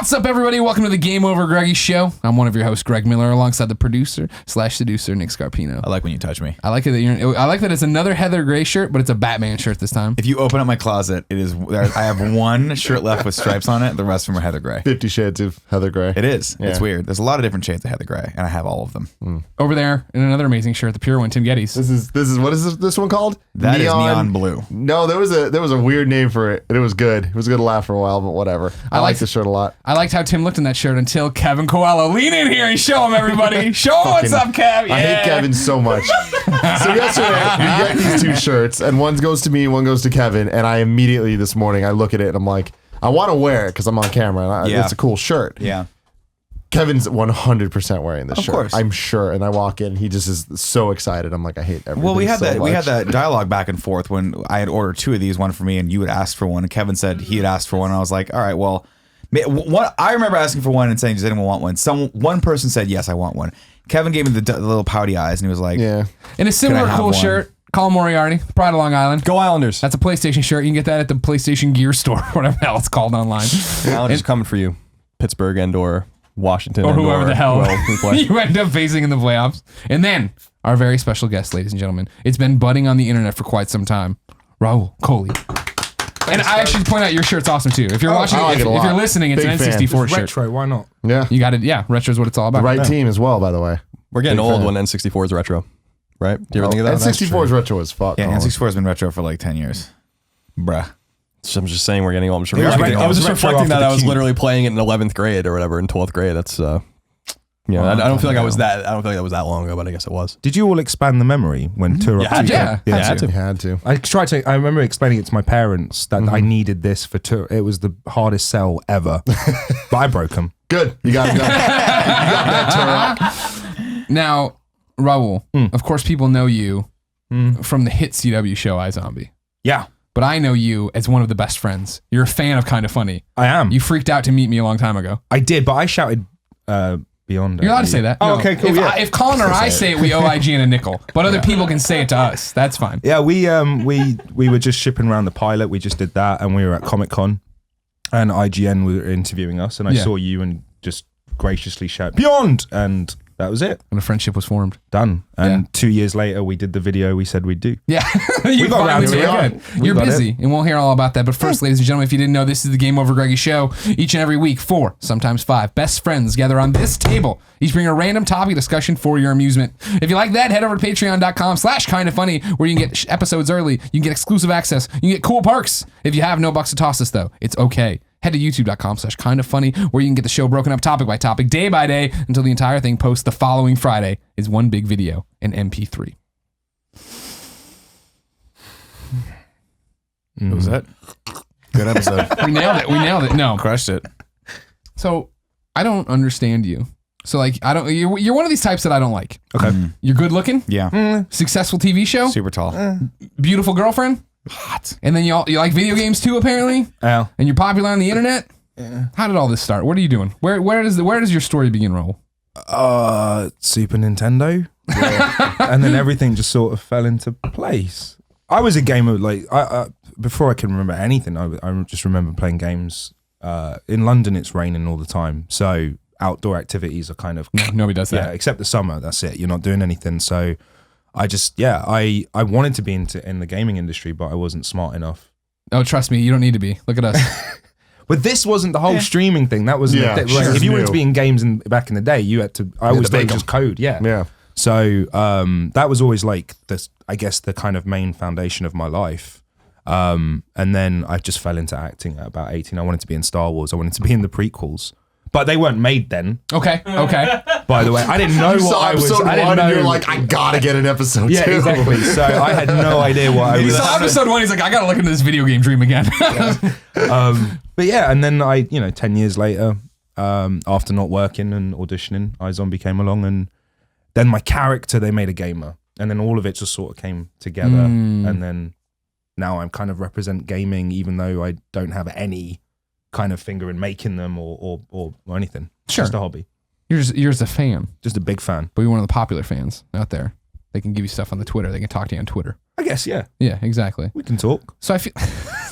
What's up, everybody? Welcome to the GameOverGreggy show. I'm one of your hosts, Greg Miller, alongside the producer/seducer, Nick Scarpino. I like when you touch me. I like it that I like that it's another Heather Gray shirt, but it's a Batman shirt this time. If you open up my closet, I have one shirt left with stripes on it. The rest of them are Heather Gray. 50 Shades of Heather Gray. It is. Yeah. It's weird. There's a lot of different shades of Heather Gray, and I have all of them. Over there, in another amazing shirt, the pure one, Tim Gettys. This is what is this one called? That is neon blue. No, there was a weird name for it, and it was good. It was a good laugh for a while, but whatever. I like this shirt a lot. I liked how Tim looked in that shirt until Kevin Coelho. Lean in here and show him, everybody. Show him what's up, Kev. Yeah. I hate Kevin so much. So yesterday, we get these two shirts, and one goes to me, one goes to Kevin, and I immediately this morning, I look at it, and I'm like, I want to wear it because I'm on camera, and it's a cool shirt. Yeah. Kevin's 100% wearing this shirt. Of course. I'm sure. And I walk in, he just is so excited. I'm like, I hate everything. Well, we had so we had much. that dialogue back and forth when I had ordered two of these, one for me, and you had asked for one, and Kevin said he had asked for one, and I was like, all right, well, I remember asking for one and saying, does anyone want one? One person said, yes, I want one. Kevin gave me the little pouty eyes, and he was like, yeah. In a similar cool shirt, Colin Moriarty, Pride of Long Island. Go Islanders. That's a PlayStation shirt. You can get that at the PlayStation Gear Store, whatever the hell it's called online. Islanders coming for you. Pittsburgh and or Washington. Or whoever the hell we you end up facing in the playoffs. And then, our very special guest, ladies and gentlemen. It's been budding on the internet for quite some time. Rahul Kohli. And I should point out your shirt's awesome too. If you're watching, if you're listening, it's Big an fan. N64 shirt. Retro, why not? Yeah. You got it. Yeah, retro's what it's all about. The right team as well, by the way. We're getting Big old fan. when N64 is retro, right? Do you ever think of that? N64 is retro as fuck. yeah, Colin. N64 has been retro for like 10 years. Bruh. I'm just saying we're getting old. I retro was just retro reflecting after that the I was cube. literally playing it in 11th grade or whatever, in 12th grade. That's I don't feel like I was that. I don't feel like that was that long ago, but I guess it was. Did you all expand the memory when Turok? Yeah. You had to. I tried to. I remember explaining it to my parents that I needed this for Turok. It was the hardest sell ever, but I broke them. Good. You got it done. You got that turn up. Now, Rahul, of course, people know you from the hit CW show iZombie. Yeah, But I know you as one of the best friends. You're a fan of Kinda Funny. I am. You freaked out to meet me a long time ago. I did, but I shouted beyond. You're allowed to say that. Oh, okay, cool. If Colin or I say it, we owe IGN a nickel. But other people can say it to us. That's fine. Yeah, we were just shipping around the pilot. We just did that, and we were at Comic-Con, and IGN were interviewing us, and I saw you and just graciously shout "Beyond," and that was it. And a friendship was formed. Done. And 2 years later, we did the video we said we'd do. Yeah. You got around finally to it. did good. You're busy, and we'll hear all about that. But first, ladies and gentlemen, if you didn't know, this is the GameOverGreggy show. Each and every week, 4, sometimes 5 best friends gather on this table. Each bring a random topic discussion for your amusement. If you like that, head over to patreon.com/kindafunny, where you can get episodes early. You can get exclusive access. You can get cool perks. If you have no bucks to toss us, though, it's okay. Head to youtube.com/kindafunny, where you can get the show broken up topic by topic, day by day, until the entire thing posts the following Friday is one big video, an MP3. What was that? Good episode. We nailed it. No. Crushed it. So, I don't understand you. So, like, you're one of these types that I don't like. Okay. You're good looking, Yeah. successful TV show, Super tall. beautiful girlfriend, Hot. and then you like video games too, apparently, Al. and you're popular on the internet. How did all this start? What are you doing? Where does your story begin, Rahul? Super Nintendo, and then everything just sort of fell into place. I was a gamer, like I before I can remember anything. I just remember playing games. In London, it's raining all the time, so outdoor activities are kind of Nobody does that. yeah, except the summer. That's it. You're not doing anything. So I just I wanted to be in the gaming industry, but I wasn't smart enough. Oh, trust me, you don't need to be. Look at us. But this wasn't the whole streaming thing. That wasn't Yeah, the thing. sure. Like, if you wanted New. to be in games back in the day, you had to. I always to thought it make was just code. Yeah. Yeah. So that was always like this. I guess the kind of main foundation of my life. And then I just fell into acting at about 18. I wanted to be in Star Wars. I wanted to be in the prequels, but they weren't made then. Okay. By the way, I didn't know You what saw I was. episode I didn't one, know. and you're like, I gotta get an episode yeah, two. exactly. So I had no idea what I He was. saw episode 1. He's like, I gotta look into this video game dream again. But yeah, and then 10 years later, after not working and auditioning, iZombie came along, and then my character, they made a gamer, and then all of it just sort of came together, and then now I'm kind of represent gaming, even though I don't have any kind of finger in making them or anything. Sure. Just a hobby. You're just a fan, Just a big fan. but you're one of the popular fans out there. They can give you stuff on the Twitter. They can talk to you on Twitter. I guess, yeah. Yeah, exactly. We can talk. So I feel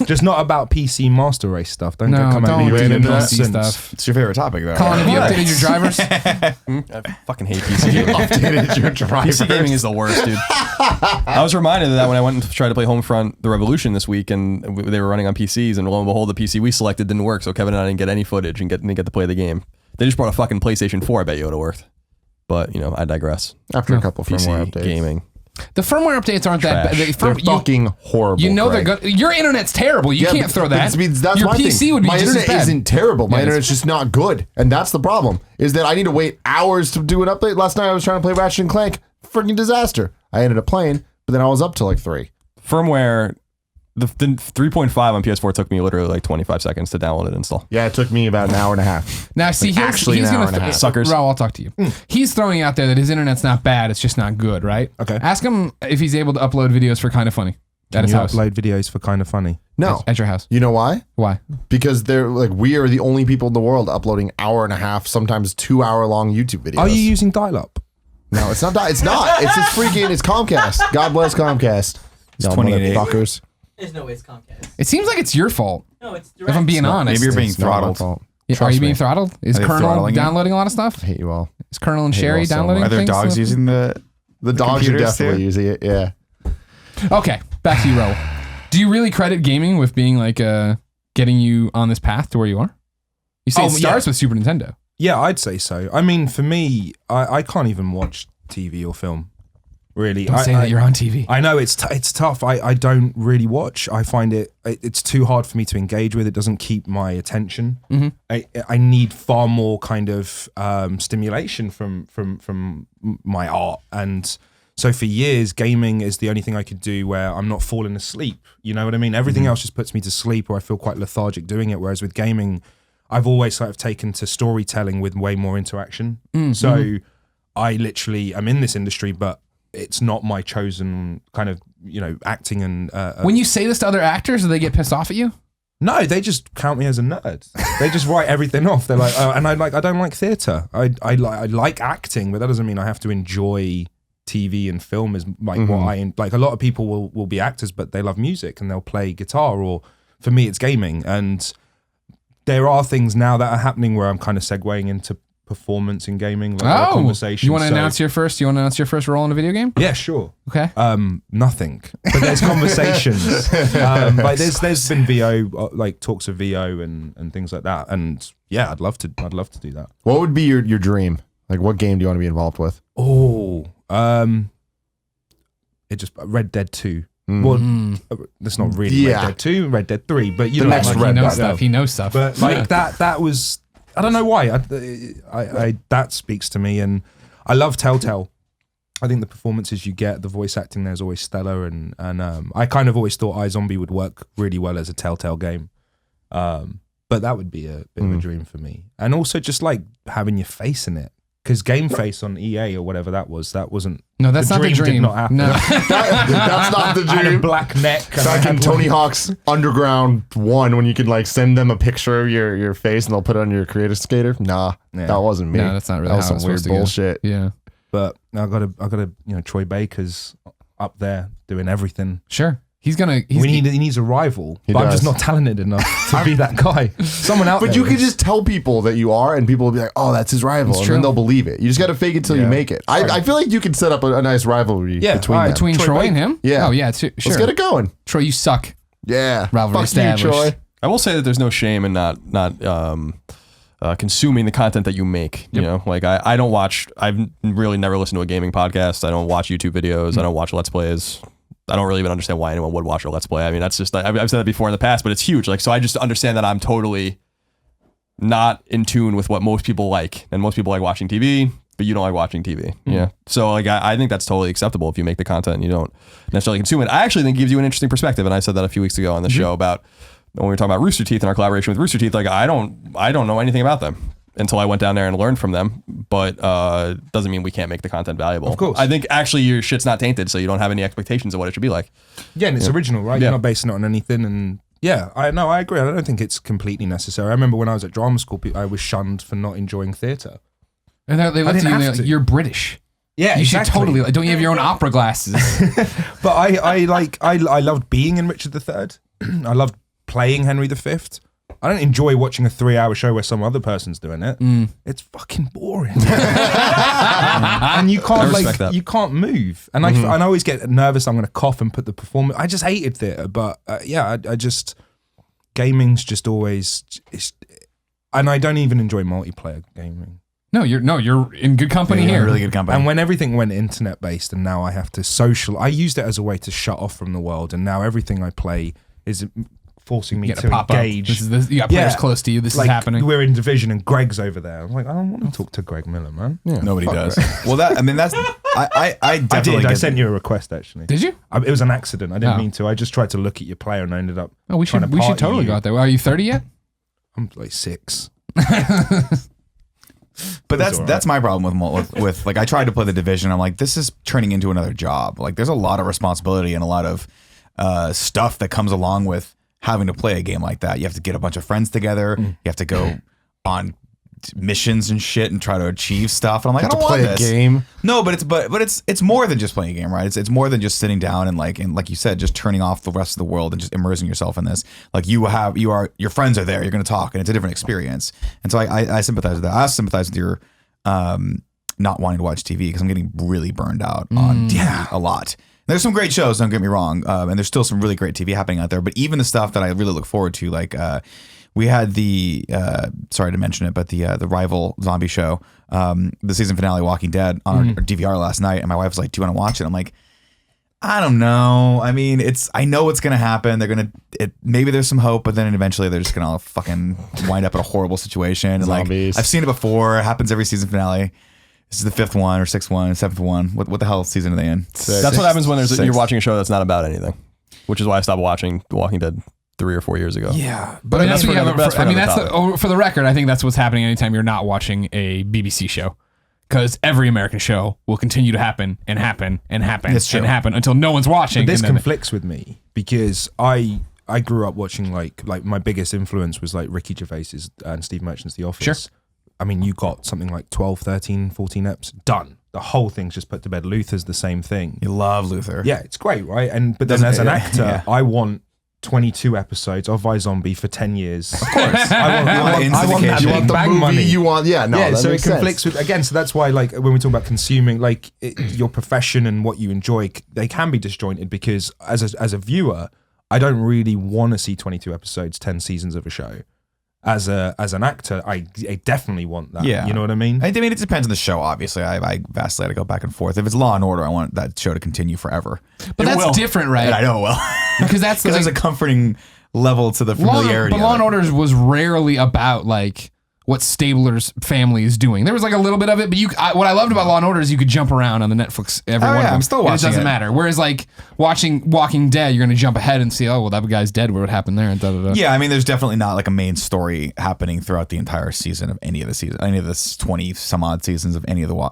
Just not about PC Master Race stuff. Don't No, come at don't me do with the your PC nonsense. stuff. It's your favorite topic, though. Colin, have you updated your drivers? I fucking hate PC gaming. Updated your drivers. PC gaming is the worst, dude. I was reminded of that when I went and tried to play Homefront: The Revolution this week, and they were running on PCs, and lo and behold, the PC we selected didn't work, so Kevin and I didn't get any footage and didn't get to play the game. They just brought a fucking PlayStation 4. I bet you it would have worked. But, you know, I digress. After a couple firmware PC updates. gaming. The firmware updates aren't that bad. They're fucking horrible. You know they're Craig. good. Your internet's terrible. You can't throw that. That's Your my PC thing. would be my just as internet bad. isn't terrible. My Yeah, internet's just not good, and that's the problem. Is that I need to wait hours to do an update. Last night I was trying to play Ratchet and Clank. Freaking disaster. I ended up playing, but then I was up to like 3. Firmware, the 3.5 on PS4 took me literally like 25 seconds to download and install. Yeah, it took me about an hour and a half. Now, see, actually he's an hour going and a to half. Suckers. Raul, I'll talk to you. He's throwing out there that his internet's not bad. It's just not good, right? Okay. Ask him if he's able to upload videos for Kind of Funny at his You house. upload videos for Kind of Funny. No, At your house. you know why? Why? Because they're like we are the only people in the world uploading hour and a half, sometimes 2 hour long YouTube videos. Are you using dial-up? No, it's not. It's not. It's just freaking. It's Comcast. God bless Comcast. It's 28. fuckers. There's no way it's Comcast. It seems like it's your fault. No, it's direct. If I'm being honest. Maybe you're being It's not my throttled. fault. Yeah, are Trust you being me. throttled? Is Are they Colonel throttling you? downloading a lot of stuff? I hate you all. Is Colonel and hate Sherry you all so downloading Are there things? dogs using the The dogs are computers definitely too? using it. Yeah. Okay, back to you, Raul. Do you really credit gaming with being like getting you on this path to where you are? You say Oh, it starts yeah. with Super Nintendo. Yeah, I'd say so. I mean, for me, I can't even watch TV or film. Really, Don't say that you're on TV. I know it's tough. I don't really watch. I find it's too hard for me to engage with. It doesn't keep my attention. I need far more kind of stimulation from my art. And so for years, gaming is the only thing I could do where I'm not falling asleep. You know what I mean? Everything else just puts me to sleep, or I feel quite lethargic doing it. Whereas with gaming, I've always sort of taken to storytelling with way more interaction. So I literally am in this industry, but it's not my chosen kind of, acting and When you say this to other actors, do they get pissed off at you? no, they just count me as a nerd. They just write everything off. They're like, oh, and I don't like theater. I like acting, but that doesn't mean I have to enjoy TV and film as like what I like. A lot of people will be actors, but they love music and they'll play guitar, or for me it's gaming. And there are things now that are happening where I'm kind of segueing into performance in gaming, like conversation. You want to announce your first role in a video game? Yeah, sure. Okay. Nothing, but there's conversations. Like there's been VO, like talks of VO and things like that. And yeah, I'd love to do that. What would be your dream? Like, what game do you want to be involved with? Oh, it just Red Dead 2. Well, that's not really Yeah. Red Dead 2, Red Dead 3, but you The know, next like, he Red knows Dead. stuff. He knows stuff. but like that was, I don't know why. I that speaks to me, and I love Telltale. I think the performances you get, the voice acting there is always stellar, and I kind of always thought iZombie would work really well as a Telltale game. But that would be a bit of a dream for me, and also just like having your face in it. Because Game Face on EA or whatever that wasn't. No, that's not the dream. Did not happen. No. That's not the I had a dream. black neck. and I Back in had Tony like- Hawk's Underground 1, when you could like send them a picture of your face and they'll put it on your creative skater. Nah, Yeah. that wasn't me. No, that's not really That was how some it's weird supposed to go. bullshit. Yeah. But I gotta, Troy Baker's up there doing everything. Sure. He He needs a rival, He but I'm just does. not talented enough to be that guy. Someone out But there you could is. just tell people that you are, and people will be like, "Oh, that's his rival," It's and true. then they'll believe it. You just got to fake it till you Yeah. make it. I feel like you could set up a nice rivalry Yeah, between alright, them. between Troy and him? Yeah. Oh, yeah. Sure. Let's get it going. Troy, you suck. Yeah, Rivalry fuck established. you, Troy. I will say that there's no shame in not consuming the content that you make. You know, like I don't watch. I've really never listened to a gaming podcast. I don't watch YouTube videos. I don't watch Let's Plays. I don't really even understand why anyone would watch a Let's Play. I mean, that's just I've said that before in the past, but it's huge. Like, so I just understand that I'm totally not in tune with what most people like, and most people like watching TV. But you don't like watching TV. Yeah. So like I think that's totally acceptable if you make the content and you don't necessarily consume it. I actually think it gives you an interesting perspective. And I said that a few weeks ago on the show about when we were talking about Rooster Teeth and our collaboration with Rooster Teeth. Like I don't know anything about them until I went down there and learned from them. But doesn't mean we can't make the content valuable. Of course. I think actually your shit's not tainted, so you don't have any expectations of what it should be like. Yeah, and it's original, right? Yeah. You're not basing it on anything. And yeah, I agree. I don't think it's completely necessary. I remember when I was at drama school, I was shunned for not enjoying theatre. And they looked at didn't you and have they're like, to. you're British. Yeah, You should totally, don't you have your own opera glasses? But I loved being in Richard III. I loved playing Henry V. I don't enjoy watching a 3-hour show where some other person's doing it. It's fucking boring. And you can't you can't move. And I always get nervous I'm going to cough and put the performance. I just hated theatre, but I just gaming's just always and I don't even enjoy multiplayer gaming. No, you're in good company here. Really good company. And when everything went internet based and now I have to I used it as a way to shut off from the world, and now everything I play is forcing me to engage. You got players close to you. This is happening. We're in division and Greg's over there. I'm like, I don't want to talk to Greg Miller, man. Yeah, nobody does. Well, that's I definitely I sent you a request actually. Did you? It was an accident. I didn't mean to. I just tried to look at your player and I ended up. Oh, we should totally go out there. Are you 30 yet? I'm like 6. But that's my problem with like, I tried to play the division. I'm like, this is turning into another job. Like, there's a lot of responsibility and a lot of stuff that comes along with having to play a game like that. You have to get a bunch of friends together. You have to go on missions and shit and try to achieve stuff. And I'm like, I don't want this. Play a game. No, but it's more than just playing a game, right? It's more than just sitting down and like you said, just turning off the rest of the world and just immersing yourself in this. Like your friends are there. You're going to talk, and it's a different experience. And so I sympathize with that. I also sympathize with your not wanting to watch TV because I'm getting really burned out on TV a lot. There's some great shows, don't get me wrong, and there's still some really great TV happening out there. But even the stuff that I really look forward to, like we had the sorry to mention it, but the rival zombie show, the season finale, Walking Dead, on our DVR last night, and my wife was like, "Do you want to watch it?" I'm like, I don't know. I mean, I know what's gonna happen. Maybe there's some hope, but then eventually they're just gonna fucking wind up in a horrible situation. And like, I've seen it before. It happens every season finale. This is the 5th one or 6th one, 7th one. What the hell season are they in? That's what happens when you're watching a show that's not about anything, which is why I stopped watching The Walking Dead 3 or 4 years ago. Yeah, but that's for the record. I think that's what's happening anytime you're not watching a BBC show, because every American show will continue to happen and happen and happen and happen until no one's watching. But this conflicts with me because I grew up watching like my biggest influence was like Ricky Gervais's and Steve Merchant's The Office. Sure. I mean, you got something like 12, 13, 14 eps done. The whole thing's just put to bed. Luther's the same thing. You love Luther. Yeah, it's great, right? But then as an actor, I want 22 episodes of iZombie for 10 years. Of course. I want that big bang money. You want, so it conflicts with, again, so that's why, like, when we talk about consuming, like, your profession and what you enjoy, they can be disjointed because as a viewer, I don't really want to see 22 episodes, 10 seasons of a show. As an actor, I definitely want that. Yeah. You know what I mean? I mean, it depends on the show, obviously. I vastly had to go back and forth. If it's Law and Order, I want that show to continue forever. But that's different, right? And I know it will. Because there's a comforting level to the familiarity. But Law and Order was rarely about like what Stabler's family is doing. There was like a little bit of it, but what I loved about Law and Order is you could jump around on the Netflix every one of them. I'm still watching it. Doesn't matter. Whereas like watching Walking Dead, you're going to jump ahead and see, oh, well, that guy's dead. What happened there? And da, da, da. Yeah, I mean, there's definitely not like a main story happening throughout the entire season of any of the 20 some odd seasons of any of the Law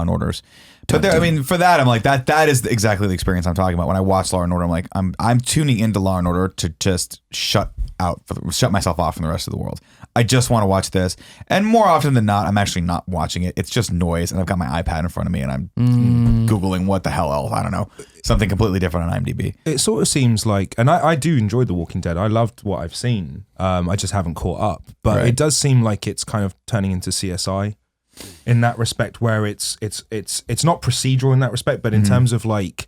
and Orders. But I mean, for that, I'm like that is exactly the experience I'm talking about. When I watch Law and Order, I'm like, I'm tuning into Law and Order to just shut myself off from the rest of the world. I just want to watch this, and more often than not, I'm actually not watching it. It's just noise, and I've got my iPad in front of me, and I'm Googling what the hell else. I don't know, something completely different on IMDb. It sort of seems like, and I do enjoy The Walking Dead. I loved what I've seen. I just haven't caught up, but It does seem like it's kind of turning into CSI. In that respect, where it's not procedural in that respect, but in terms of like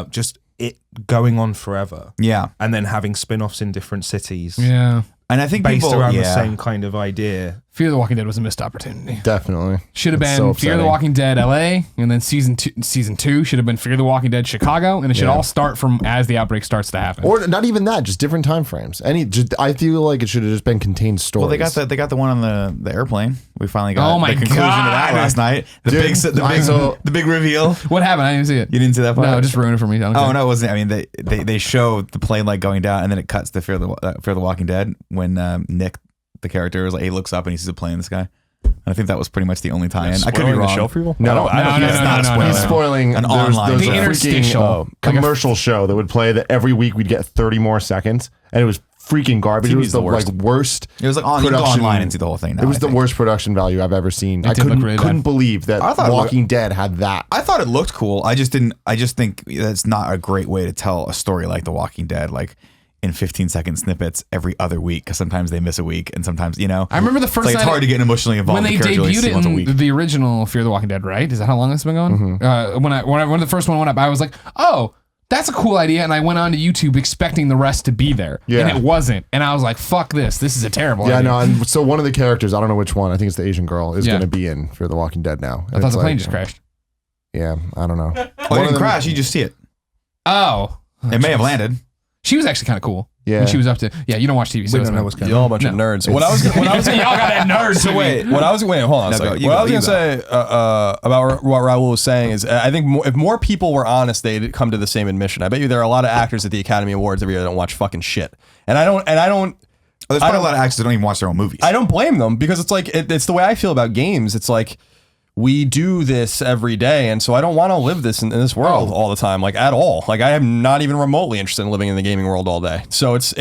just it going on forever, and then having spin-offs in different cities, and I think based around the same kind of idea. Fear the Walking Dead was a missed opportunity. Definitely should have been Fear the Walking Dead LA, and then season two should have been Fear the Walking Dead Chicago, and it should all start from as the outbreak starts to happen. Or not even that, just different time frames. I feel like it should have just been contained stories. Well, they got the one on the airplane. We finally got the conclusion to that last night. The big reveal. What happened? I didn't see it. You didn't see that part? No, just ruined it for me. No, it wasn't. I mean, they show the plane like going down, and then it cuts to Fear the Walking Dead when Nick, the character, is like, he looks up and he sees a plane in the sky. I think that was pretty much the only tie-in. I could be wrong. The show for you? No, it's not a spoiler. He's spoiling an online there's the interstitial commercial show that would play that every week we'd get 30 more seconds, and it was freaking garbage. It was the worst. It was like you go online and see the whole thing. Now, it was the worst production value I've ever seen. I couldn't believe that Walking Dead had that. I thought it looked cool. I just think that's not a great way to tell a story like The Walking Dead. Like, in 15-second snippets every other week because sometimes they miss a week and sometimes, you know. I remember the first it's night it's hard to get emotionally involved when they with the character, debuted once a it week. in the original Fear the Walking Dead, right? Is that how long it's been going? When the first one went up, I was like, oh, that's a cool idea. And I went on to YouTube expecting the rest to be there. Yeah. And it wasn't. And I was like, fuck this. This is a terrible Yeah, idea. no, and so one of the characters, I don't know which one, I think it's the Asian girl, is Yeah. going to be in Fear the Walking Dead now. I thought the plane just crashed. Yeah, I don't know. Oh, it didn't crash. You just see it. Oh. It may have landed. She was actually kind of cool. Yeah. When she was up to, yeah, you don't watch TV. So We it's don't know not- what's going You're all a on. bunch of No. nerds. What I was y'all got that nerd. So wait. What I was hold on a No, second. go, you What go, I was you gonna say about what Rahul was saying is, I think if more people were honest, they'd come to the same admission. I bet you there are a lot of actors at the Academy Awards every year that don't watch fucking shit, and I don't. Oh, there's probably a lot of actors that don't even watch their own movies. I don't blame them because it's like it's the way I feel about games. It's like we do this every day, and so I don't want to live this in this world all the time, like at all. Like I am not even remotely interested in living in the gaming world all day. So it's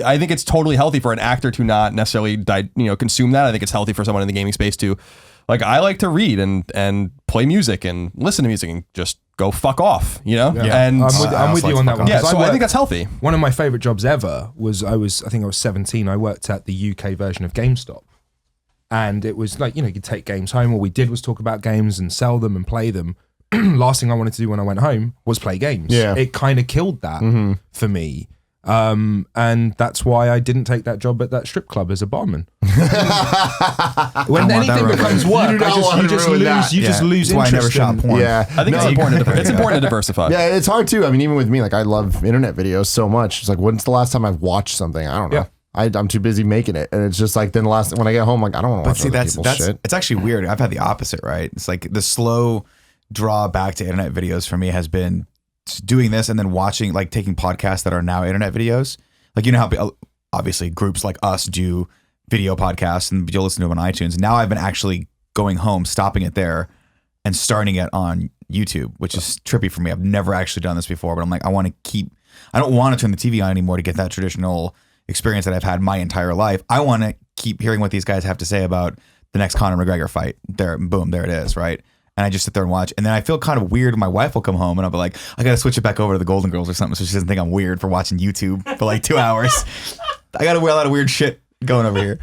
I think it's totally healthy for an actor to not necessarily consume that. I think it's healthy for someone in the gaming space to, like, I like to read and play music and listen to music and just go fuck off, you know. Yeah. And I'm with you on that one. yeah, 'cause so I think worked- that's healthy. one of my favorite jobs ever was I think I was 17. I worked at the UK version of GameStop. And it was like, you could take games home. All we did was talk about games and sell them and play them. Last thing I wanted to do when I went home was play games. Yeah. It kind of killed that for me. And that's why I didn't take that job at that strip club as a barman. When anything becomes work, You do not want you to just ruin lose. that. You just Yeah. lose That's why I never interest. shot in- porn. Yeah. I think it's important to diversify. Yeah, it's hard too. I mean, even with me, like I love internet videos so much. It's like, when's the last time I've watched something? I don't know. Yeah. I'm too busy making it, and it's just like then when I get home, like I don't want to watch But see, other that's people's shit. it's actually weird. I've had the opposite, right? It's like the slow draw back to internet videos for me has been doing this and then watching, like taking podcasts that are now internet videos. Like, you know how obviously groups like us do video podcasts and you'll listen to them on iTunes. Now I've been actually going home, stopping it there and starting it on YouTube, which is trippy for me. I've never actually done this before, but I'm like, I don't want to turn the TV on anymore to get that traditional experience that I've had my entire life. I want to keep hearing what these guys have to say about the next Conor McGregor fight. There, boom, there it is, right? And I just sit there and watch. And then I feel kind of weird. My wife will come home and I'll be like, I got to switch it back over to the Golden Girls or something so she doesn't think I'm weird for watching YouTube for like 2 hours. I got a lot of weird shit going over here.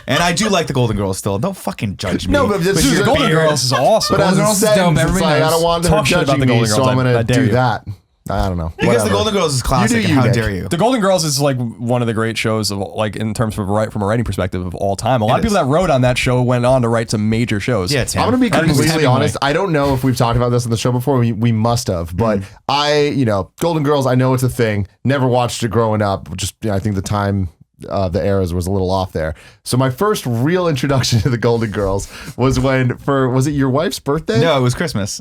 And I do like the Golden Girls still. Don't fucking judge me. No, but that's With just your the Golden beard. Girls is awesome. But as Golden a Girls is dope, sentence, it's everybody like, I knows. don't want her Talk shit about judging the me, Golden so Girls, I'm I gonna dare do you. that. I don't know. Because Whatever. the Golden Girls is classic. You do and how you, dare Nick. you? The Golden Girls is like one of the great shows of like in terms of from a writing perspective of all time. A lot of people that wrote on that show went on to write some major shows. Yeah, Tim. I'm gonna be That was completely Hemingway. honest. I don't know if we've talked about this on the show before. We must have, but Golden Girls. I know it's a thing. Never watched it growing up. Just I think the time, the eras was a little off there. So my first real introduction to the Golden Girls was was it your wife's birthday? No, it was Christmas.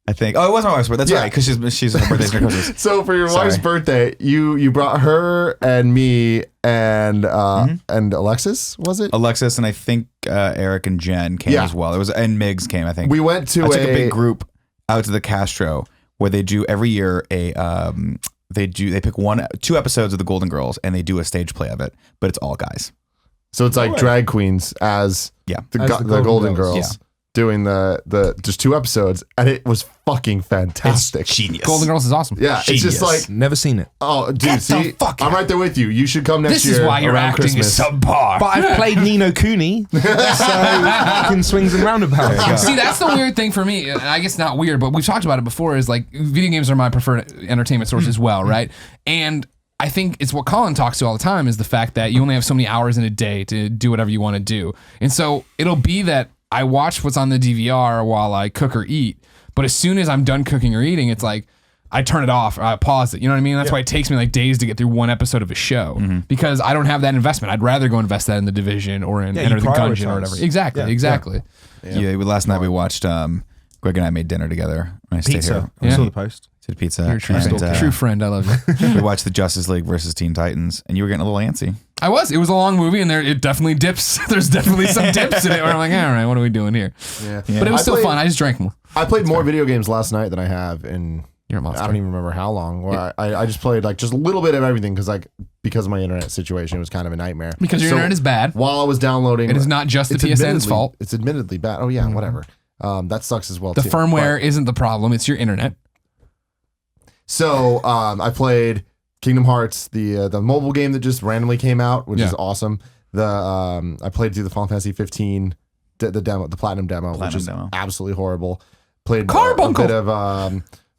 I think. Oh, it was my wife's birthday. That's Yeah. right, because she's her birthday's next Christmas. So for your Sorry. wife's birthday, you brought her and me and Alexis, was it? Alexis and I think Eric and Jen came Yeah. as well. And Migs came, I think. We went to I took a big group out to the Castro where they do every year they pick 2 episodes of the Golden Girls and they do a stage play of it, but it's all guys. So it's like drag queens as Yeah. the As the Golden Golden Girls. Girls. Yeah. Doing the just 2 episodes, and it was fucking fantastic. Genius. Golden Girls is awesome. Yeah, it's just Genius. like, Never seen it. oh, dude, Get the see, fuck I'm out. right there with you. You should come next This year is why your around acting Christmas. is subpar. But I've played Nino Cooney, so fucking swings and roundabouts. See, that's the weird thing for me. And I guess not weird, but we've talked about it before. Is like video games are my preferred entertainment source as well, right? And I think it's what Colin talks to all the time is the fact that you only have so many hours in a day to do whatever you want to do, and so it'll be that I watch what's on the DVR while I cook or eat. But as soon as I'm done cooking or eating, it's like I turn it off or I pause it. You know what I mean? That's why it takes me like days to get through one episode of a show because I don't have that investment. I'd rather go invest that in The Division or in Yeah, Enter you the Gungeon or prioritize. whatever. Exactly. Yeah. Exactly. Yeah. Last night we watched Greg and I made dinner together when I stayed Pizza. here. I Yeah. saw the post. Did pizza. You're a true, and, true friend. I love you. we watched the Justice League versus Teen Titans and you were getting a little antsy. I was. It was a long movie, and it definitely dips. There's definitely some dips in it where I'm like, all right, what are we doing here? Yeah. But it was still fun. I just drank more. I played more video games last night than I have in You're a monster. I don't even remember how long. Where I just played like just a little bit of everything because of my internet situation, it was kind of a nightmare. Because your internet is bad. While I was downloading, It is not just the it's PSN's admittedly- fault. It's admittedly bad. Oh yeah, whatever. That sucks as well. The too. firmware isn't the problem. It's your internet. So I played Kingdom Hearts, the mobile game that just randomly came out, which Yeah. is awesome. I played through the Final Fantasy 15 the demo, the platinum demo, which is absolutely horrible. Played a bit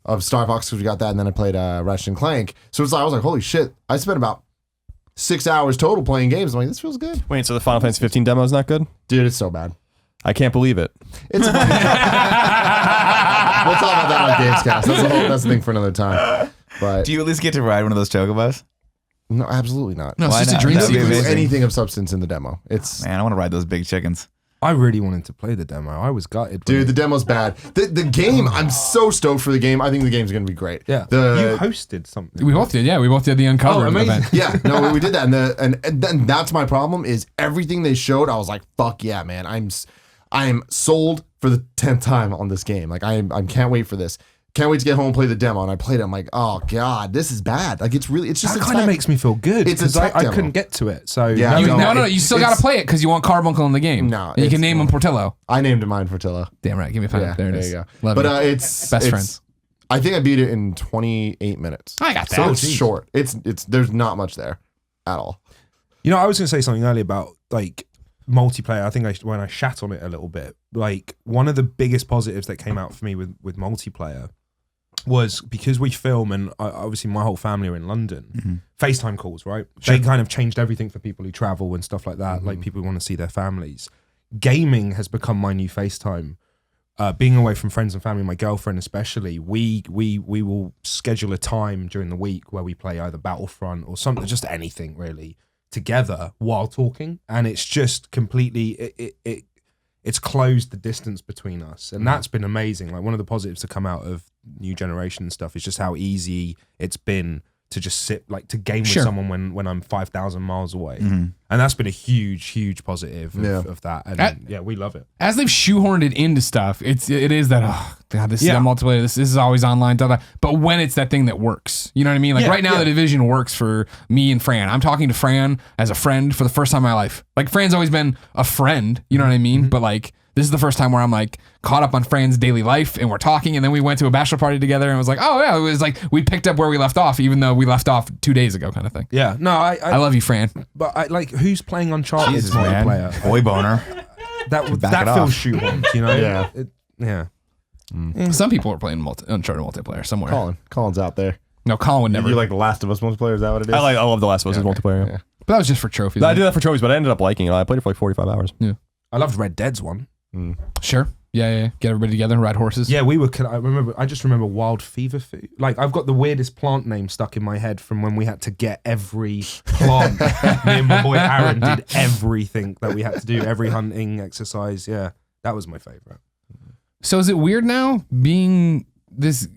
of Star Fox because we got that, and then I played Ratchet and Clank. So I was like, holy shit! I spent about 6 hours total playing games. I'm like, this feels good. Wait, so the Final Fantasy 15 demo is not good? Dude, it's so bad. I can't believe it. It's we'll talk about that on Gamescast. That's the thing for another time. But Do you at least get to ride one of those chocobos? no, absolutely not. No, it's Why just not? a dream That'd be You can do amazing. anything of substance in the demo. It's Man, I want to ride those big chickens. I really wanted to play the demo. I was gutted. dude, the demo's bad. The game, I'm so stoked for the game. I think the game's gonna be great. yeah. The You hosted something. We both did. Yeah, we both did the Uncovered event. Yeah, no, we did that, and then that's my problem is everything they showed. I was like, fuck yeah, man. I'm sold for the 10th time on this game. Like I can't wait for this. Can't wait to get home and play the demo. And I played it. I'm like, oh god, this is bad. Like it's just That kind of makes me feel good It's a because tech I demo. couldn't get to it. So Yeah, No, you still got to it's- play it because you want Carbuncle in the game. No, And you can it's- name him Portillo. I named mine Portillo. Damn right. Give me 5. Yeah, there it is. you go. Love But it. it's Best it's- friends. I think I beat it in 28 minutes. I got that. So it's geez. short. It's there's not much there at all. You know, I was going to say something earlier about like multiplayer. I think when I shat on it a little bit, like one of the biggest positives that came out for me with multiplayer was because we film and obviously my whole family are in London. FaceTime calls, right? They kind of changed everything for people who travel and stuff like that. Like people who want to see their families. Gaming has become my new FaceTime. Being away from friends and family, my girlfriend especially, we will schedule a time during the week where we play either Battlefront or something, just anything really, together while talking, and it's just completely it's closed the distance between us, and that's been amazing. Like one of the positives to come out of new generation and stuff is just how easy it's been to just sit like to game with someone when I'm 5,000 miles away, and that's been a huge positive of that. And yeah, we love it. As they've shoehorned it into stuff, it is that god, this is a multiplayer. This is always online. But when it's that thing that works, you know what I mean? Like right now, the Division works for me and Fran. I'm talking to Fran as a friend for the first time in my life. Like Fran's always been a friend, you know what I mean? But like this is the first time where I'm like caught up on Fran's daily life and we're talking, and then we went to a bachelor party together and it was like, oh yeah, it was like we picked up where we left off, even though we left off 2 days ago, kind of thing. Yeah, no, I love you, Fran. but I like who's playing Uncharted Jesus, man. multiplayer. Boy boner. That Back it feels off. shoehorned, you know? Yeah. Yeah. Some people are playing Uncharted multiplayer somewhere. Colin's out there. No, Colin would never. You like The Last of Us multiplayer? Is that what it is? I love The Last of Us multiplayer. Yeah. But that was just for trophies. I did that for trophies, but I ended up liking it. I played it for like 45 hours. I loved Red Dead's one. Sure. Yeah. Get everybody together and ride horses. Yeah, we were. I just remember Wild Fever Food. Like, I've got the weirdest plant name stuck in my head from when we had to get every plant. Me and my boy Aaron did everything that we had to do, every hunting exercise. Yeah, that was my favorite. So is it weird now being this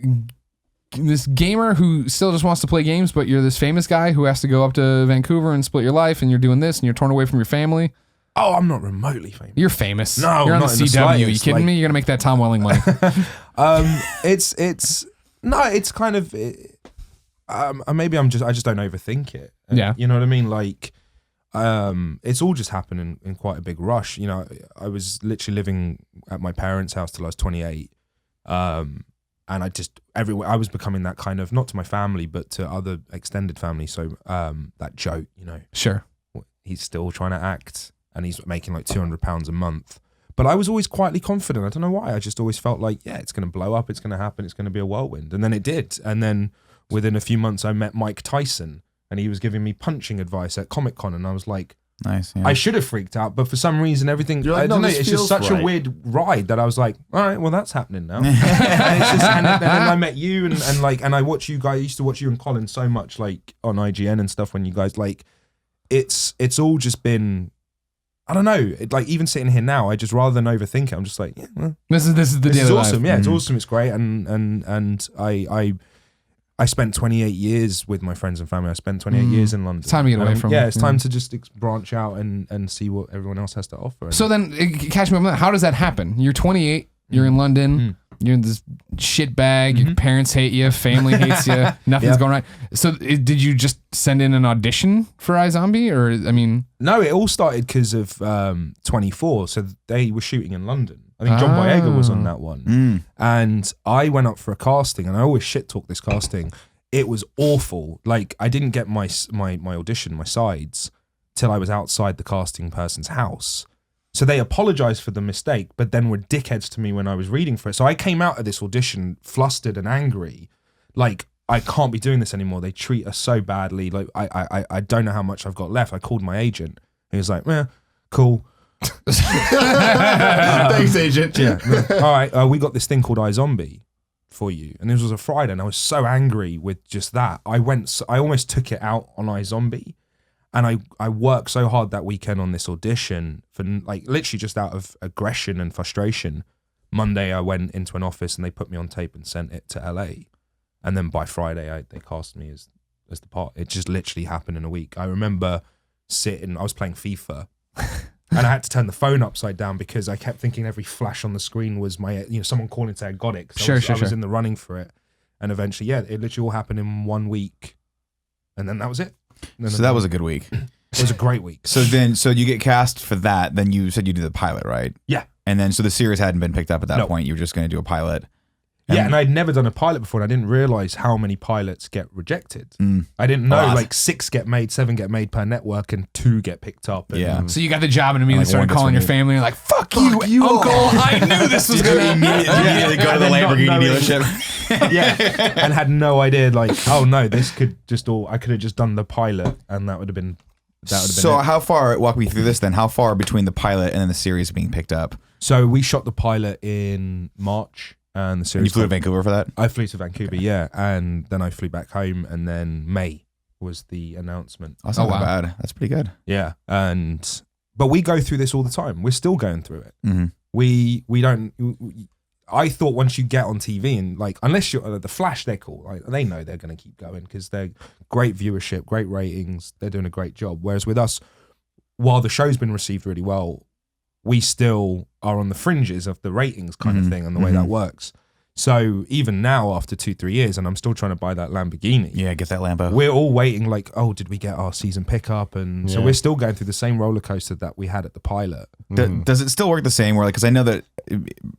gamer who still just wants to play games, but you're this famous guy who has to go up to Vancouver and split your life, and you're doing this, and you're torn away from your family? Oh, I'm not remotely famous. You're famous. No, you're on not the in the CW. Are you slightest, kidding like- me? You're gonna make that Tom Welling money. It's kind of. Maybe I just don't overthink it. Yeah. You know what I mean? Like, it's all just happened in quite a big rush. You know, I was literally living at my parents' house till I was 28. And I was becoming that kind of, not to my family, but to other extended family. So, that joke, you know, Sure. he's still trying to act and he's making like £200 a month. But I was always quietly confident. I don't know why. I just always felt like, yeah, it's going to blow up. It's going to happen. It's going to be a whirlwind. And then it did. And then within a few months, I met Mike Tyson and he was giving me punching advice at Comic-Con. And I was like, Nice. Yeah. I should have freaked out. But for some reason, everything, You're like, I don't no, know, this it's just feels such a right. weird ride that I was like, all right, well, that's happening now. and then I met you and I watch you guys. I used to watch you and Colin so much like on IGN and stuff when you guys like, it's all just been, I don't know, like even sitting here now, I just, rather than overthink it, I'm just like, yeah, well, This is the this daily is awesome. life. Yeah, it's awesome. It's great. And I spent 28 years with my friends and family. I spent 28 years in London. It's time to get away from Yeah, it, it's time to just branch out and see what everyone else has to offer. So then, catch me up on that. How does that happen? You're 28. You're in London. You're in this shit bag. Your parents hate you. Family hates you. Nothing's going right. So did you just send in an audition for iZombie? Or, I mean... No, it all started because of 24. So they were shooting in London. I think John Boyega was on that one. And I went up for a casting, and I always shit talk this casting. it was awful. Like I didn't get my audition, my sides, till I was outside the casting person's house. So they apologized for the mistake, but then were dickheads to me when I was reading for it. So I came out of this audition flustered and angry, like I can't be doing this anymore. They treat us so badly. Like I don't know how much I've got left. I called my agent. He was like, cool. Thanks, agent. Yeah. All right. We got this thing called iZombie for you, and this was a Friday, and I was so angry with just that. I almost took it out on iZombie, and I worked so hard that weekend on this audition for like literally just out of aggression and frustration. Monday, I went into an office and they put me on tape and sent it to LA, and then by Friday, they cast me as the part. It just literally happened in a week. I remember sitting. I was playing FIFA. And I had to turn the phone upside down because I kept thinking every flash on the screen was someone calling to say I got it. I was in the running for it. And eventually, it literally all happened in 1 week. And then that was it. So that was a good week. It was a great week. So you get cast for that. Then you said you did the pilot, right? Yeah. And then, so the series hadn't been picked up at that point. You were just going to do a pilot. And I'd never done a pilot before, and I didn't realize how many pilots get rejected. I didn't know, like 6 get made, 7 get made per network, and 2 get picked up. And, So you got the job and immediately started calling your family and like, fuck you, uncle. I knew this was going to immediately go to the Lamborghini dealership. And had no idea, like, oh no, this could just I could have just done the pilot, and that would have been So how far, walk me through this then, how far between the pilot and then the series being picked up? So we shot the pilot in March. And the series. You flew to Vancouver for that? I flew to Vancouver, yeah. And then I flew back home, and then May was the announcement. That's not bad. That's pretty good. Yeah. But we go through this all the time. We're still going through it. Mm-hmm. We don't. I thought once you get on TV and like, unless you're the Flash, they're cool. Like, they know they're going to keep going because they're great viewership, great ratings. They're doing a great job. Whereas with us, while the show's been received really well, we still are on the fringes of the ratings kind of thing and the way that works. So even now, after 2-3 years, and I'm still trying to buy that Lamborghini. Yeah, get that Lambo. We're all waiting like, oh, did we get our season pickup? And so we're still going through the same roller coaster that we had at the pilot. Does it still work the same? Where, like, because I know that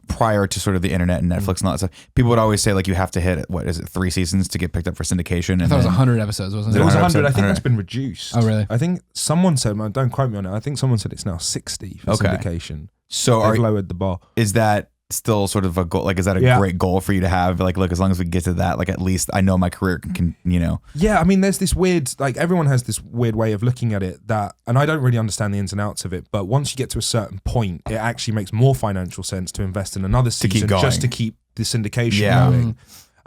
prior to sort of the internet and Netflix and all that stuff, people would always say like you have to hit 3 seasons to get picked up for syndication. I thought it was 100 episodes, wasn't it? It was 100. I think that's been reduced. Oh, really? I think someone said, don't quote me on it. I think someone said it's now 60 for syndication. So they've lowered the bar. Is that still sort of a goal? Like, is that a great goal for you to have? Like, look, as long as we get to that, like, at least I know my career can. Yeah, I mean, there's this weird, like, everyone has this weird way of looking at it that, and I don't really understand the ins and outs of it, but once you get to a certain point, it actually makes more financial sense to invest in another season just to keep the syndication going.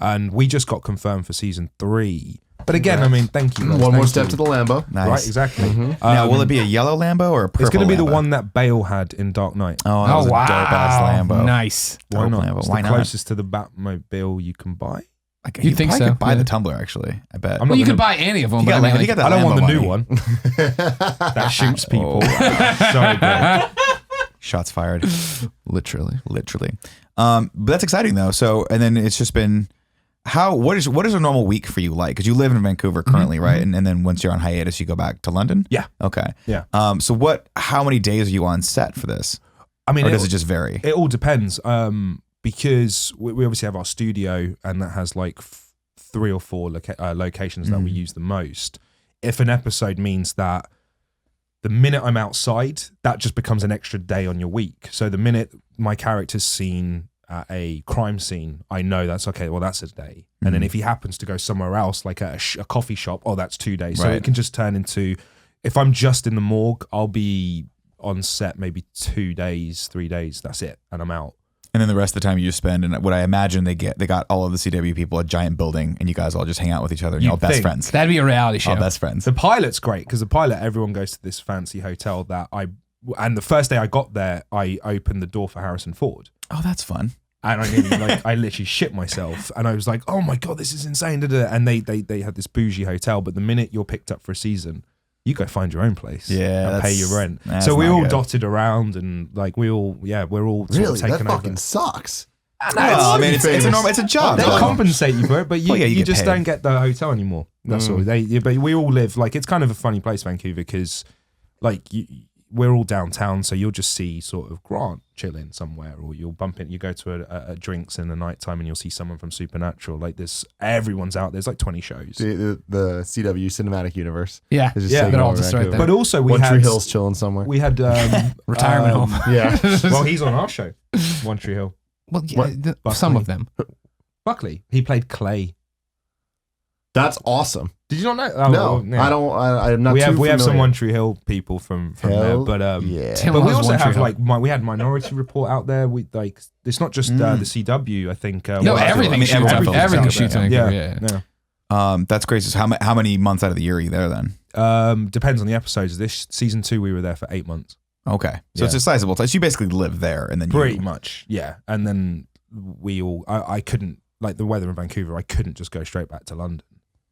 And we just got confirmed for season 3. But again, I mean, thank you. One more step to the Lambo. Nice. Right, exactly. Now, will it be a yellow Lambo or a purple? It's going to be the Lambo? one that Bale had in Dark Knight. Oh, that was a dope-ass Lambo. Nice. Why not? Lambo. It's Why the not? closest to the Batmobile you can buy. Like, You'd think so, could buy yeah. the Tumbler, actually. I bet. Well, you could buy any of them, but I mean, like, I don't want the new one. one. That shoots people. Sorry, bro. Shots fired. literally. But that's exciting though. So, and then it's just been what is a normal week for you like? Because you live in Vancouver currently, right? And then once you're on hiatus, you go back to London. Yeah. Okay. Yeah. So how many days are you on set for this? I mean, or does it just vary? It all depends. Because we obviously have our studio, and that has like 3 or 4 locations that we use the most. If an episode means that the minute I'm outside, that just becomes an extra day on your week. So the minute my character's seen at a crime scene, I know that's okay. Well, that's a day. And then if he happens to go somewhere else, like a coffee shop, that's 2 days. So it can just turn into, if I'm just in the morgue, I'll be on set maybe 2 days, 3 days. That's it, and I'm out. And then the rest of the time you just spend, and what I imagine they got all of the CW people a giant building, and you guys all just hang out with each other, and you're all best friends. That'd be a reality show. All best friends. The pilot's great because the pilot, everyone goes to this fancy hotel and the first day I got there, I opened the door for Harrison Ford. Oh, that's fun. And I nearly I literally shit myself, and I was like, "Oh my god, this is insane!" And they had this bougie hotel, but the minute you're picked up for a season, you go find your own place, and pay your rent. So we all dotted around, and like we're all sort Really, of taken that fucking over. sucks. Well, I mean, it's a job. They though. compensate you for it, but you you just get paid. don't get the hotel anymore. That's all. But we all live like, it's kind of a funny place, Vancouver, because like we're all downtown, so you'll just see sort of Grant chilling somewhere, or you'll bump in. You go to a drinks in the nighttime, and you'll see someone from Supernatural. Like this, everyone's out. There's like 20 shows. The CW cinematic universe. Yeah, Is just Yeah, taking they're all over just right Vancouver. there. But also we One had Tree Hill's chilling somewhere. we had Retirement home. Yeah. Well, he's on our show, One Tree Hill. Well, yeah, some of them. Buckley, he played Clay. That's awesome. Did you not know? Oh, No, well, yeah. I don't. I'm not. We too have some familiar. One Tree Hill people from Hell, there, but yeah. Tim But we loves also One Tree have Hill. like we had Minority Report out there. We like it's not just the CW. I think No, what else? everything I mean, shoots. everything Everything films shoots out in yeah, Vancouver. yeah. That's great. So how many months out of the year are you there then? Depends on the episodes. This season 2, we were there for 8 months. Okay, so Yeah. it's a sizable time. So you basically live there, and then Pretty much, yeah. And then we all, I couldn't, like the weather in Vancouver, I couldn't just go straight back to London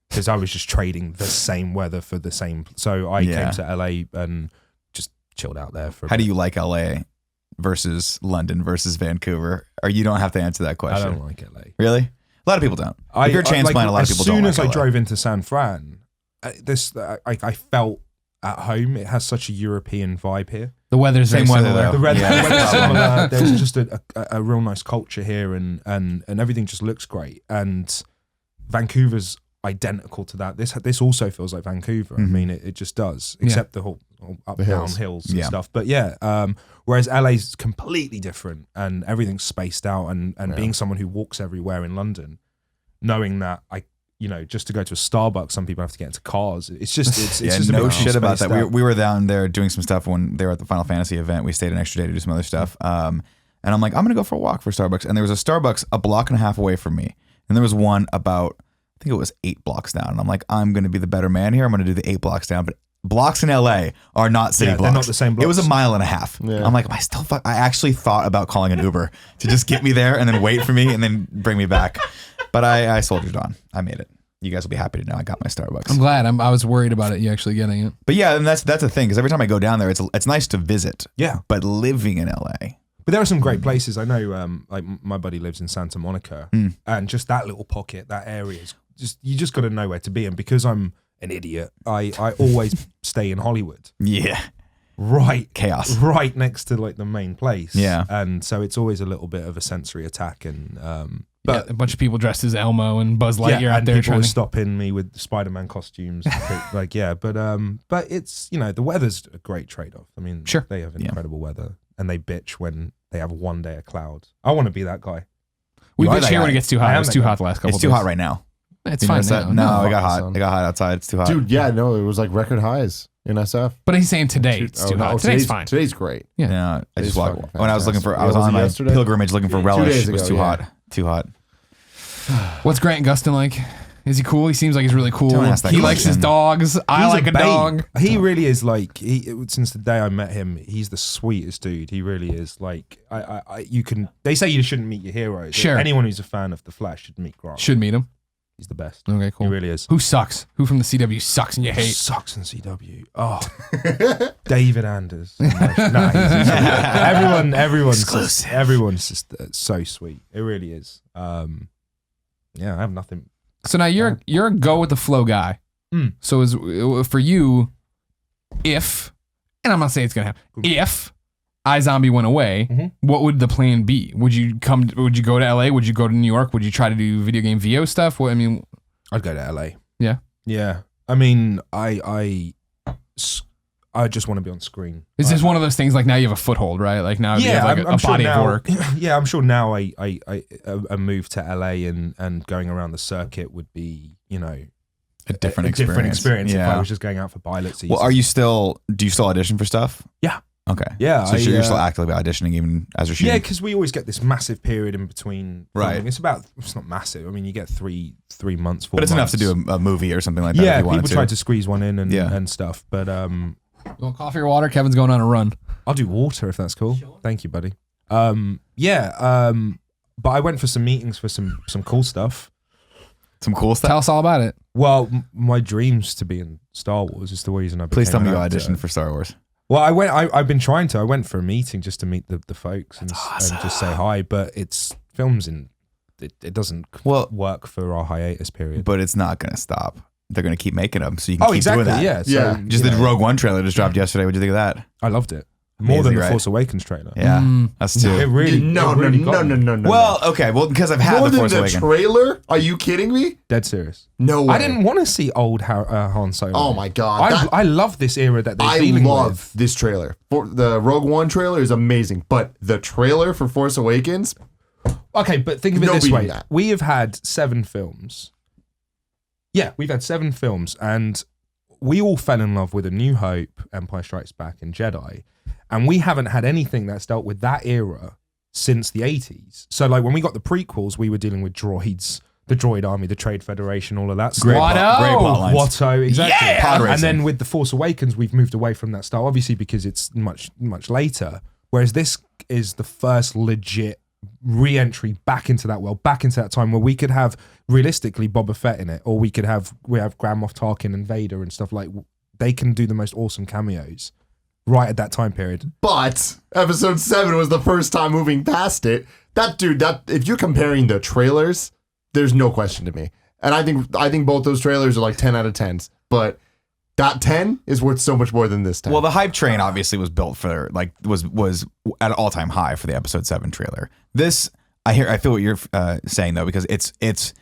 because I was just trading the same weather for the same. So I Yeah. came to LA and just chilled out there for a How do bit. you like LA versus London versus Vancouver? Or you don't have to answer that I question. don't like LA. Really? A lot of people don't. If you're a transplant, a lot of people don't. As soon as like I LA. drove into San Fran, I felt at home. It has such a European vibe here. The weather's Same very weather, similar. though. The red, Yeah. the weather's similar. There's just a real nice culture here, and everything just looks great. And Vancouver's identical to that. This also feels like Vancouver. I mean, it just does, except the whole up The down hills. hills and Yeah. stuff. But yeah, whereas LA's completely different, and everything's spaced out. And being someone who walks everywhere in London, knowing that just to go to a Starbucks, some people have to get into cars. It's just Yeah, just a no bit shit about that. spaced out. We were down there doing some stuff when they were at the Final Fantasy event. We stayed an extra day to do some other stuff. And I'm like, I'm going to go for a walk for Starbucks. And there was a Starbucks a block and a half away from me. And there was one about, I think it was 8 blocks down. And I'm like, I'm going to be the better man here. I'm going to do the 8 blocks down. But blocks in LA are not city Yeah, blocks. they're not the same It was a blocks. mile and a half. Yeah. I'm like, I actually thought about calling an Uber to just get me there and then wait for me and then bring me back. But I soldiered on. I made it. You guys will be happy to know I got my Starbucks. I'm glad. I was worried about it. You actually getting it. But yeah, and that's the thing, because every time I go down there, it's nice to visit. Yeah. But living in LA, But there are some great places. I know, like my buddy lives in Santa Monica, and just that little pocket, that area is just you just got to know where to be. And because I'm an idiot, I always stay in Hollywood, yeah, chaos. right next to like the main place. Yeah. and so it's always a little bit of a sensory attack. And But a bunch of people dressed as Elmo and Buzz Lightyear out and there people trying were to. stopping me with Spider-Man costumes, like but it's the weather's a great trade-off. I mean, Sure. they have Yeah. incredible weather, and they bitch when they have one day of cloud. I want to be that guy. We You are bitch that here when guy. it gets too I hot. am It was that too guy. hot the last couple It's of too days. hot right now. It's You fine notice now. that? No, it got fuck, hot. son. It got hot outside. It's too hot. Dude, yeah, no, it was like record highs in SF. But he's saying today it's too Oh, no, hot. Today's fine. Today's great. Yeah. Yeah, I just It's walked fucking when I was looking for. fantastic. I was Was on it my yesterday? pilgrimage looking for relish. days It was ago, too yeah. hot. Too hot. What's Grant Gustin like? Is he cool? He seems like he's really cool. Don't ask that He likes his question. dogs. I He's like a babe. dog. He really is like since the day I met him, he's the sweetest dude. He really is. Like you can. They say you shouldn't meet your heroes. Sure. Anyone who's a fan of The Flash should meet Grant. Should meet him. He's the best. Okay, cool. He really is. Who sucks? Who from the CW sucks and you hate? Sucks in CW. Oh, David Anders. Everyone's just so sweet. It really is. Yeah, I have nothing. So now you're a go with the flow guy. Mm. So is for you, if, and I'm not saying it's gonna happen, if iZombie went away, Mhm. what would the plan be? Would you go to LA? Would you go to New York? Would you try to do video game VO stuff? What I mean, I'd go to LA. Yeah? Yeah. I mean, I just want to be on screen. is this one of those things like now you have a foothold, right? Like now you have like I'm a sure body now, of work. Yeah, I'm sure now a move to LA and going around the circuit would be, A different a experience. different experience if I Yeah. was just going out for pilot season. Well, do you still audition for stuff? Yeah. Okay. Yeah, So you're still I, actively auditioning even as you're shooting? yeah, because we always get this massive period in between. Right. filming. It's not massive. I mean, you get three months, 4 But it's enough months. to do a movie or something like that. Yeah, if you wanted people to. try to squeeze one in Yeah. and stuff. But You want coffee or water? Kevin's going on a run. I'll do water if that's cool. Thank you, buddy. But I went for some meetings for some cool stuff. Some cool stuff. Tell us all about it. Well, my dreams to be in Star Wars is the reason I became Please tell me an you actor. auditioned for Star Wars. Well, I've been trying to. I went for a meeting just to meet the folks and just say hi. But it's films and it doesn't Well, work for our hiatus period. but it's not going to stop. they're going to keep making them, so you can keep doing that. Yeah. So, Yeah. Just the Rogue One trailer just dropped yesterday. What do you think of that? I loved it more than Amazing, the right? Force Awakens trailer. Yeah, us too. It really, No. Well, okay. Well, because I've had More the than Force the Awakens. trailer? Are you kidding me? dead serious. No way. I didn't want to see old Han Solo. Oh my God. I love this era that they're I dealing love with. this trailer. For the Rogue One trailer is amazing, but the trailer for Force Awakens, Okay, but think of it No this beating way: that. we have had 7 films. Yeah, we've had 7 films, and we all fell in love with A New Hope, Empire Strikes Back, and Jedi, and we haven't had anything that's dealt with that era since the 80s. So, like when we got the prequels, we were dealing with droids, the Droid Army, the Trade Federation, all of that stuff. Great plot lines. Watto, exactly. Yeah! Pod And racing. then with The Force Awakens, we've moved away from that style, obviously because it's much later. Whereas this is the first legit re-entry back into that world, back into that time where we could have realistically Boba Fett in it, or we have Grand Moff Tarkin and Vader and stuff. Like they can do the most awesome cameos right at that time period. but episode 7 was the first time moving past it. That if you're comparing the trailers, there's no question to me. And I think both those trailers are like 10 out of 10s, but that 10 is worth so much more than this 10. Well, the hype train obviously was built for was at an all-time high for the episode 7 trailer. This I feel what you're saying though, because it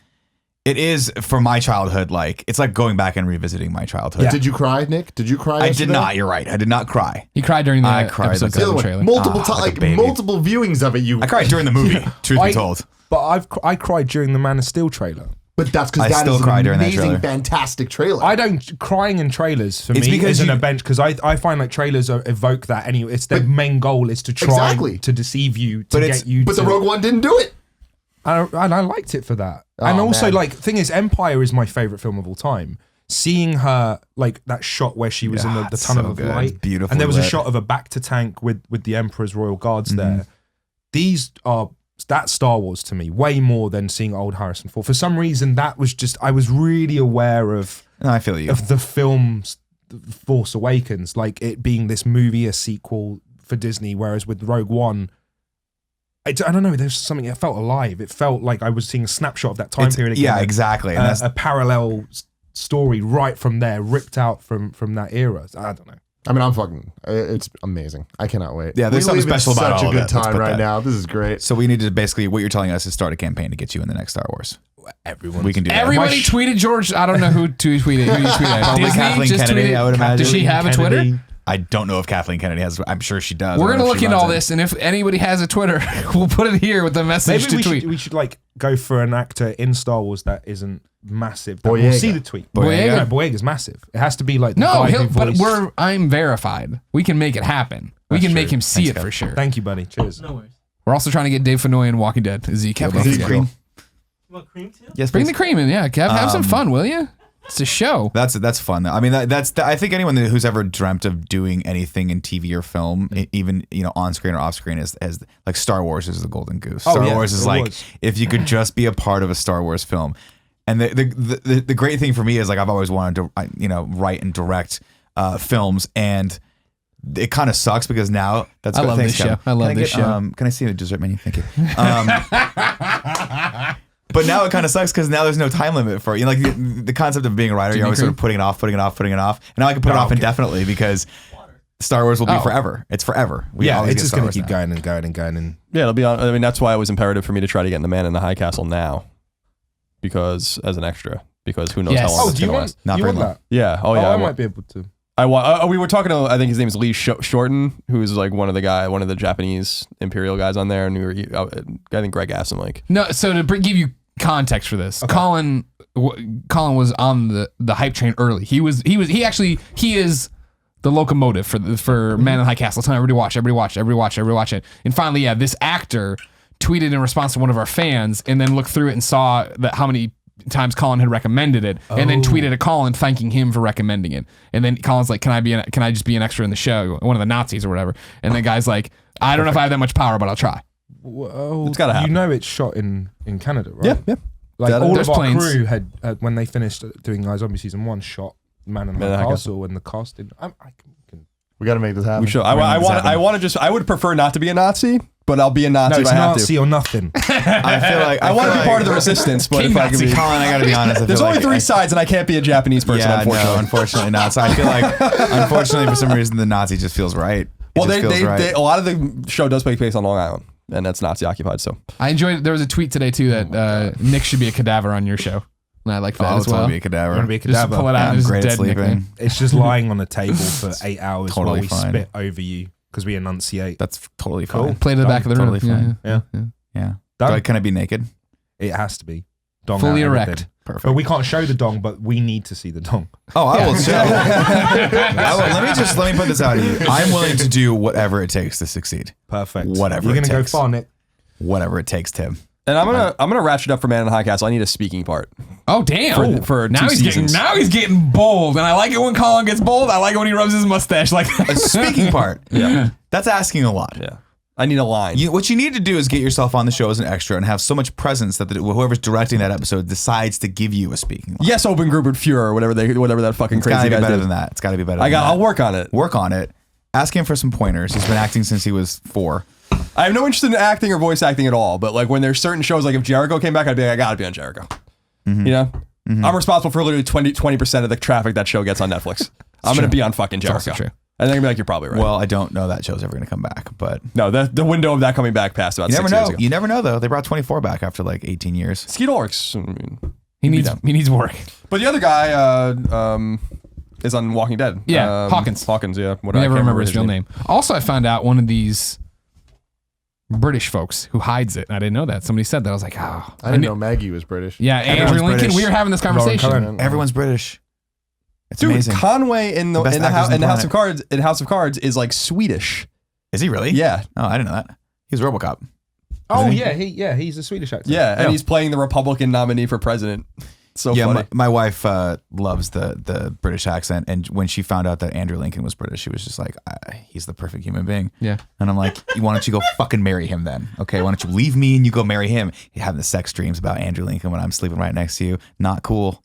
is for my childhood, like it's like going back and revisiting my childhood. Did you cry, Nick? Did you cry? I yesterday? did not. You're right. I did not cry. He cried during the I cried episode like The other 7 one, trailer. multiple Ah, times, like a like baby. multiple viewings of it. I cried during the movie. Truth be told. But I cried during the Man of Steel trailer. But that's because I that still is cried an during that amazing, trailer. fantastic trailer. I don't crying in trailers for It's me because isn't you- a bench because I find like trailers evoke that anyway. It's their main goal is to try Exactly. to deceive you to But it's- get you. but to, the Rogue One didn't do it. and I liked it for that. Oh, and also man. like thing is, Empire is my favorite film of all time. Seeing her like that shot where she was in the it's tunnel so of good. light, It's beautifully and there was a lit. shot of a Bacta tank with the Emperor's royal guards there. These are. That's Star Wars to me, way more than seeing old Harrison Ford. For some reason, that was just, I was really aware of No, I feel you. the films Force Awakens, like it being this movie, a sequel for Disney, whereas with Rogue One, I don't know, there's something, it felt alive. It felt like I was seeing a snapshot of that time period again. Yeah, exactly. And that's A parallel story right from there, ripped out from that era. I don't know. I mean, it's amazing. I cannot wait. Yeah, there's We something live in special about such all a of good it. Let's time put right that. now. This is great. so we need to basically, what you're telling us is start a campaign to get you in the next Star Wars. Everyone. We can do that. Everybody tweeted George. I don't know who tweeted. Who you tweeted at. Probably Disney Kathleen just Kennedy, tweeted. I would imagine. Does she have a Twitter? I don't know if Kathleen Kennedy has. I'm sure she does. We're I don't gonna know if look she into runs all it. this, and if anybody has a Twitter, we'll put it here with the message Maybe to we tweet. should like go for an actor in Star Wars that isn't massive. That we'll Boyega. see the tweet. Boyega? No, Boyega's massive. It has to be like the No, guy who but voiced- I'm verified. We can make it happen. We That's can make true. him see Thanks, it Kev. for sure. Thank you, buddy. Cheers. No worries. We're also trying to get Dave Fennoy in Walking Dead. Ezekiel. don't Zeke forget. Green. You want cream too? Yes, Bring please. the cream in, yeah. Kev, have some fun, will you? It's a show. That's fun. Though. I mean, I think anyone who's ever dreamt of doing anything in TV or film, even on screen or off screen, is like Star Wars is the golden goose. Star yeah, Wars is it like was. if you could just be a part of a Star Wars film. And the great thing for me is like I've always wanted to write and direct films, and it kind of sucks because now that's I love thanks, this show. Kevin. I love Can this get, show. Can I see the dessert menu? Thank you. But now it kind of sucks because now there's no time limit for it. Like the concept of being a writer, you're always sort of putting it off. And now I can put it off indefinitely because Star Wars will be forever. It's forever. We Yeah, always it's get just Star going Wars to keep now. going and going and going. And Yeah, it'll be on. I mean, that's why it was imperative for me to try to get in the Man in the High Castle now, because as an extra, because who knows Yes. how long it's do you gonna want, last. Not you very want long. that? Yeah. Oh Oh, yeah. I might be able to. I want. We were talking to. I think his name is Lee Shorten, who's like one of the Japanese Imperial guys on there, and I think Greg asked him like, No, so to give you context for this, Colin was on the hype train early. He is the locomotive for Man in the High Castle. Telling everybody watch it. And finally, this actor tweeted in response to one of our fans, and then looked through it and saw that how many times Colin had recommended it, and then tweeted at Colin thanking him for recommending it. And then Colin's like, can I just be an extra in the show, one of the Nazis or whatever? And the guy's like, I don't know if I have that much power, but I'll try. Well, It's gotta happen. You know, it's shot in Canada, right? yeah. Like That- all There's of our planes. crew had when they finished doing iZombie season 1, shot Man in the High Castle and the casting. We got to make this happen. We should. I want to just. I would prefer not to be a Nazi, but I'll be a Nazi No, if it's I have Nazi to. or nothing. I feel like I want to be part of the resistance, but if I can be, Colin, I gotta be honest. I there's feel only like three sides, and I can't be a Japanese person. Yeah, Unfortunately. no, unfortunately not. So I feel like, unfortunately, for some reason, the Nazi just feels right. Well, It just feels right. a lot of the show does take place on Long Island, and that's Nazi occupied. So I enjoyed. There was a tweet today too that Nick should be a cadaver on your show, and I like that Oh, as it's gonna well. be a cadaver. Gonna be a Just cadaver. pull it out. Yeah, and I'm just great at dead Nick sleeping. name. It's just lying on the table for 8 hours Totally while we fine. spit over you because we enunciate. That's totally Cool. fine. Play to the back of the Totally room. fine. Yeah. Yeah. Done. Can I be naked? It has to be. Dong Fully out, erect. everything. Perfect. But we can't show the dong, but we need to see the dong. Oh, I will show. Let me put this out to you. I'm willing to do whatever it takes to succeed. Perfect. Whatever You're it gonna go takes. far, Nick. Whatever it takes, Tim. and I'm gonna ratchet up for Man in the High Castle. I need a speaking part. Oh damn! For now 2 he's seasons. getting getting bold, and I like it when Colin gets bold. I like it when he rubs his mustache like A that. speaking part. Yeah. That's asking a lot. Yeah. I need a line. What you need to do is get yourself on the show as an extra and have so much presence that whoever's directing that episode decides to give you a speaking line. Yes, open group with Fuhrer or whatever that fucking It's gotta crazy be guy better did. than that. It's got to be better. I'll work on it. Work on it. Ask him for some pointers. He's been acting since he was 4. I have no interest in acting or voice acting at all. But like when there's certain shows, like if Jericho came back, I'd be like, I gotta be on Jericho. You know, I'm responsible for literally 20% of the traffic that show gets on Netflix. I'm gonna be on fucking Jericho. also true. And they're gonna be like, you're probably right. Well, I don't know that show's ever going to come back, but No, the window of that coming back passed about you never 6 know. years ago. You never know though. They brought 24 back after like 18 years. Skeet Ulrich's. I mean, he needs work. but the other guy is on Walking Dead. Yeah, Hawkins. Hawkins, yeah. I never remember his real name. Also, I found out one of these British folks who hides it, and I didn't know that. Somebody said that. I was like, oh, I didn't know Maggie was British. Yeah, Everyone's Andrew Lincoln. British. We were having this Lauren conversation. Cohen. Everyone's British. It's Dude, amazing. Conway in the best actors on the House of planet. Cards House of Cards is like Swedish. Is he really? Yeah. Oh, I didn't know that. He's RoboCop. Oh Isn't he? he's a Swedish actor. Yeah, and he's playing the Republican nominee for president. So Yeah, funny. my wife loves the British accent, and when she found out that Andrew Lincoln was British, she was just like, he's the perfect human being. Yeah. And I'm like, why don't you go fucking marry him then? Okay, why don't you leave me and you go marry him? You're having the sex dreams about Andrew Lincoln when I'm sleeping right next to you. Not cool.